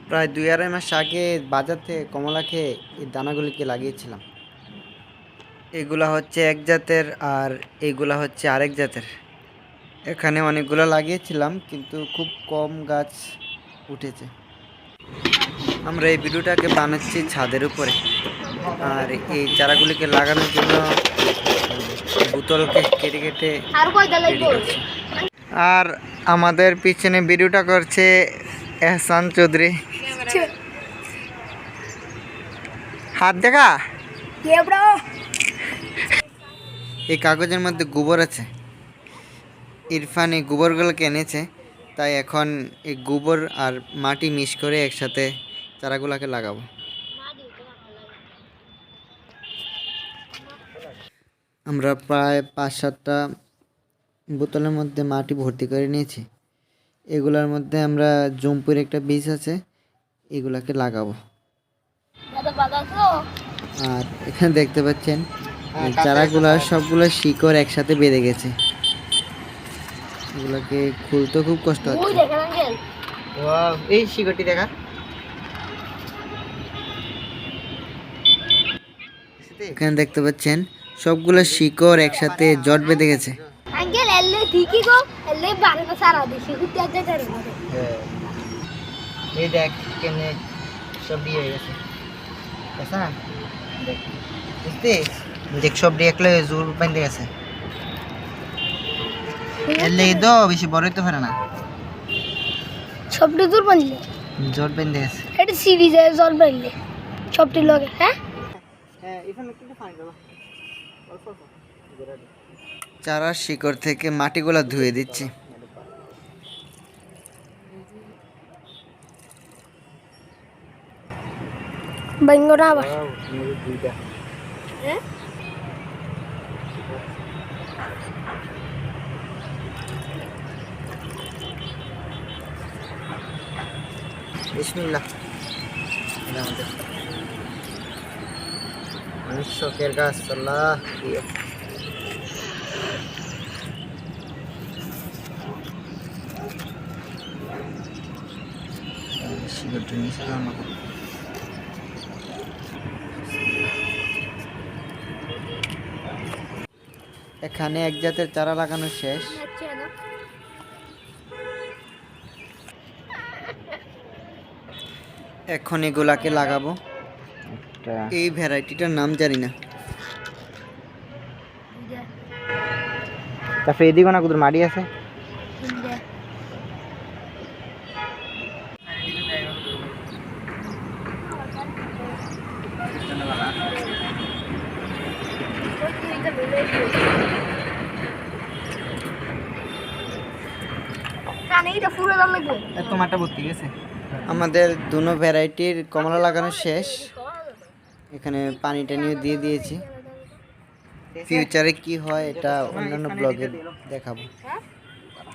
প্রায় 2-2.5 মাস আগে বাজার থেকে কমলা খেয়ে এই দানাগুলিকে লাগিয়েছিলাম। এগুলা হচ্ছে এক জাতের আর এইগুলা হচ্ছে আরেক জাতের। এখানে অনেকগুলো লাগিয়েছিলাম কিন্তু খুব কম গাছ উঠেছে। আমরা এই ভিডিওটাকে বানাচ্ছি ছাদের উপরে, আর এই চারাগুলিকে লাগানোর জন্য বোতলকে কেটে কেটে রেডি করছি। আর আমাদের পিছনে ভিডিওটা করছে এহসান চৌধুরী। হাত দেখা। এই কাগজের মধ্যে গোবর আছে। ইরফান এই গোবরগুলোকে এনেছে, তাই এখন এই গোবর আর মাটি মিক্স করে একসাথে চারাগুলোকে লাগাবো। আমরা প্রায় 5-7টা বোতলের মধ্যে মাটি ভর্তি করে নিয়েছি। এগুলোর মধ্যে আমরা জম্পুর একটা বীজ আছে, এগুলাকে লাগাবো। আর এখানে দেখতে পাচ্ছেন এই চারাগুলা সবগুলো শিকড় একসাথে বেঁধে গেছে। এগুলোকে খুলতে খুব কষ্ট হচ্ছে। এই শিকড়টি দেখা, এখানে দেখতে পাচ্ছেন সবগুলো শিকড় একসাথে জট বেঁধে গেছে। এই দেখ কেমনে সব দিয়ে গেছে, দেখ সব দিয়ে একলে জোর বাঁধে গেছে। এলে তো বেশি বড় হইতে পারে না, সবটি জোর বাঁধলে জট বেঁধে গেছে। এটা সিঁড়ি যায় জল বাঁধলে সবটি লগে। হ্যাঁ চারার শিকড় থেকে মাটিগুলা ধুয়ে দিচ্ছি। বেঙ্গরা আবার বিসমিল্লাহ। অনেক শখের গাছ। আল্লাহ এখানে এক জাতের চারা লাগানো শেষ। এখন এগুলাকে লাগাবো। এই ভ্যারাইটিটার নাম জানি না। তারপরে এদিকে না কোথাও মাটি আছে। তোমারটা ভর্তি গেছে। আমাদের দুনো ভ্যারাইটির কমলা লাগানো শেষ। এখানে পানি টানিও দিয়ে দিয়েছি। ফিউচারে কি হয় এটা অন্যান্য ব্লগে দেখাবো।